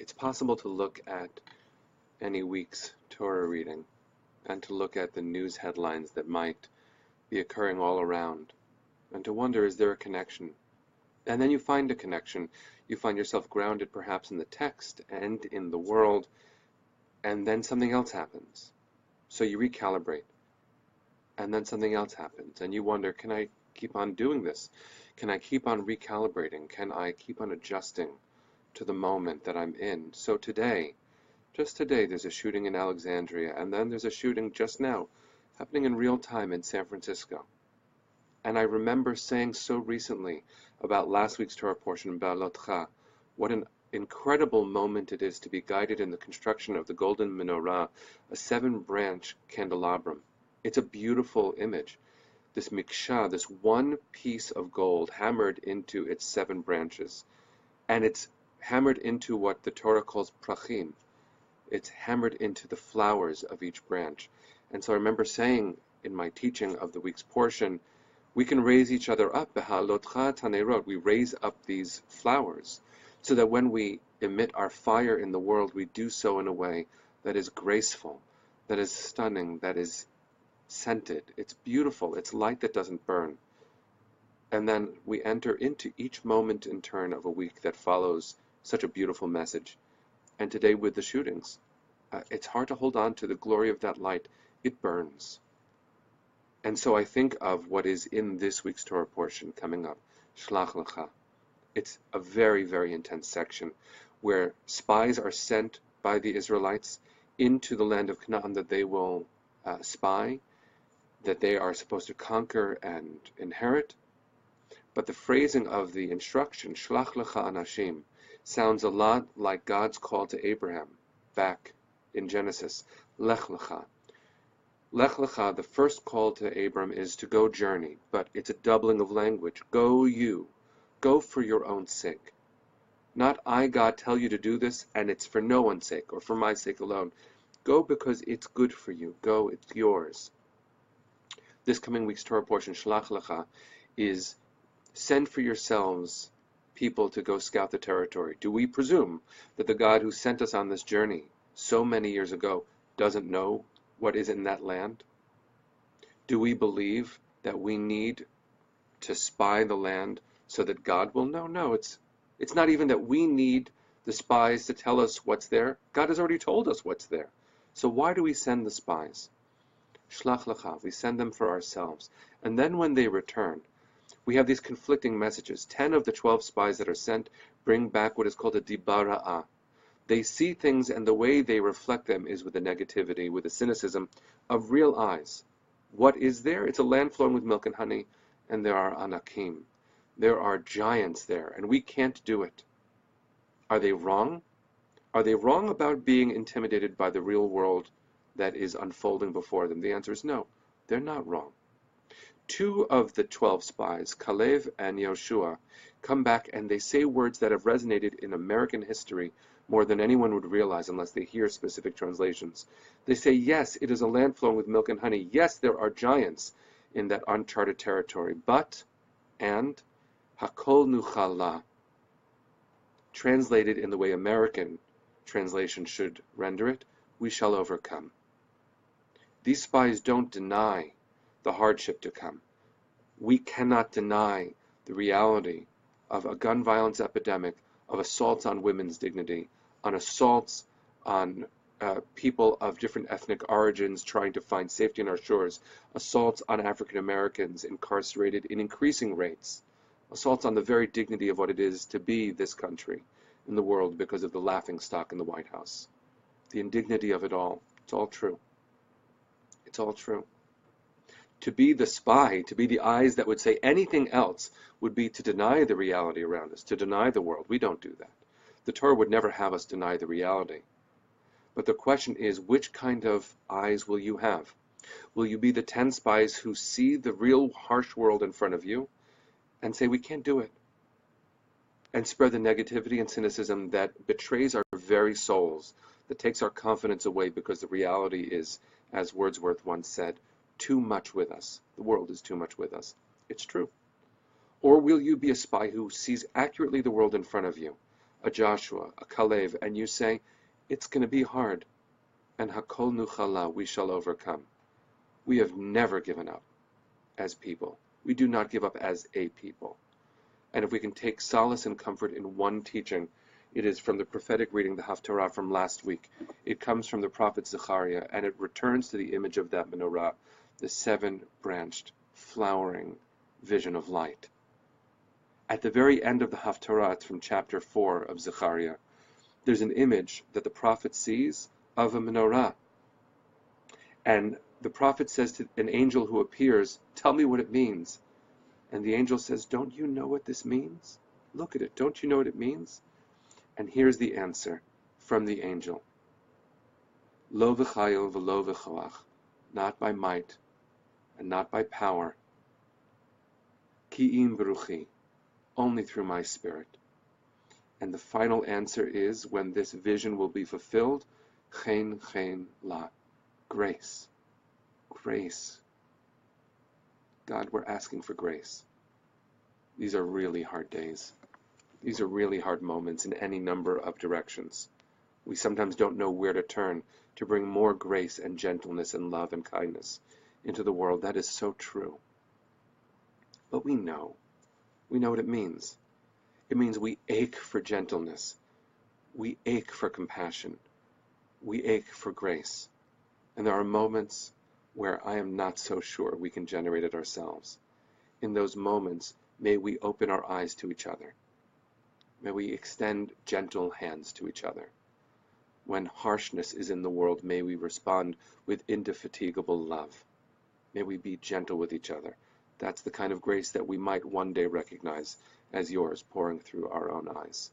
It's possible to look at any week's Torah reading and to look at the news headlines that might be occurring all around and to wonder, is there a connection? And then you find a connection. You find yourself grounded perhaps in the text and in the world, and then something else happens. So you recalibrate, and then something else happens, and you wonder, can I keep on doing this? Can I keep on recalibrating? Can I keep on adjusting to the moment that I'm in? So today, just today, there's a shooting in Alexandria, and then there's a shooting just now, happening in real time in San Francisco. And I remember saying so recently about last week's Torah portion, Ba'alotcha, what an incredible moment it is to be guided in the construction of the golden menorah, a 7-branch candelabrum. It's a beautiful image. This miksha, this one piece of gold hammered into its 7 branches. And it's hammered into what the Torah calls prachim. It's hammered into the flowers of each branch. And so I remember saying in my teaching of the week's portion, we can raise each other up. We raise up these flowers so that when we emit our fire in the world, we do so in a way that is graceful, that is stunning, that is scented. It's beautiful. It's light that doesn't burn. And then we enter into each moment in turn of a week that follows such a beautiful message. And today with the shootings, it's hard to hold on to the glory of that light. It burns. And so I think of what is in this week's Torah portion coming up, Shlach Lecha. It's a very, very intense section where spies are sent by the Israelites into the land of Canaan that they will spy, that they are supposed to conquer and inherit. But the phrasing of the instruction, Shlach Lecha Anashim, sounds a lot like God's call to Abraham back in Genesis, Lech Lecha. Lech Lecha, the first call to Abram is to go journey, but it's a doubling of language. Go you. Go for your own sake. Not I, God, tell you to do this, and it's for no one's sake, or for my sake alone. Go because it's good for you. Go, it's yours. This coming week's Torah portion, Shlach Lecha, is send for yourselves people to go scout the territory. Do we presume that the God who sent us on this journey so many years ago doesn't know what is in that land? Do we believe that we need to spy the land so that God will know? No, it's not even that we need the spies to tell us what's there. God has already told us what's there. So why do we send the spies? Shlach lecha, we send them for ourselves. And then when they return, we have these conflicting messages. 10 of the 12 spies that are sent bring back what is called a dibara'ah. They see things, and the way they reflect them is with the negativity, with the cynicism of real eyes. What is there? It's a land flowing with milk and honey, and there are anakim. There are giants there, and we can't do it. Are they wrong? Are they wrong about being intimidated by the real world that is unfolding before them? The answer is no, they're not wrong. 2 of the 12 spies, Kalev and Yoshua, come back and they say words that have resonated in American history more than anyone would realize unless they hear specific translations. They say, yes, it is a land flowing with milk and honey. Yes, there are giants in that uncharted territory, but, and, Hakol Nuchala, translated in the way American translation should render it, we shall overcome. These spies don't deny the hardship to come. We cannot deny the reality of a gun violence epidemic, of assaults on women's dignity, on assaults on people of different ethnic origins trying to find safety on our shores, assaults on African Americans incarcerated in increasing rates, assaults on the very dignity of what it is to be this country in the world because of the laughingstock in the White House. The indignity of it all. It's all true. It's all true. To be the spy, to be the eyes that would say anything else would be to deny the reality around us, to deny the world. We don't do that. The Torah would never have us deny the reality. But the question is, which kind of eyes will you have? Will you be the 10 spies who see the real harsh world in front of you and say, we can't do it, and spread the negativity and cynicism that betrays our very souls, that takes our confidence away because the reality is, as Wordsworth once said, too much with us. The world is too much with us. It's true. Or will you be a spy who sees accurately the world in front of you, a Joshua, a Kalev, and you say, it's going to be hard, and Hakol Nuchala, we shall overcome. We have never given up as people. We do not give up as a people. And if we can take solace and comfort in one teaching, it is from the prophetic reading, the Haftarah from last week. It comes from the prophet Zechariah, and it returns to the image of that menorah, the seven-branched, flowering vision of light. At the very end of the Haftarah, it's from chapter 4 of Zechariah, there's an image that the prophet sees of a menorah. And the prophet says to an angel who appears, tell me what it means. And the angel says, don't you know what this means? Look at it. Don't you know what it means? And here's the answer from the angel. Lo v'chayil v'lo v'choach, not by might and not by power. Ki'im v'ruchi, only through my spirit. And the final answer is, when this vision will be fulfilled, chen chen la, grace. Grace. God, we're asking for grace. These are really hard days. These are really hard moments in any number of directions. We sometimes don't know where to turn to bring more grace and gentleness and love and kindness into the world. That is so true. But we know what it means. It means we ache for gentleness. We ache for compassion. We ache for grace. And there are moments where I am not so sure we can generate it ourselves. In those moments, may we open our eyes to each other. May we extend gentle hands to each other. When harshness is in the world, may we respond with indefatigable love. May we be gentle with each other. That's the kind of grace that we might one day recognize as yours pouring through our own eyes.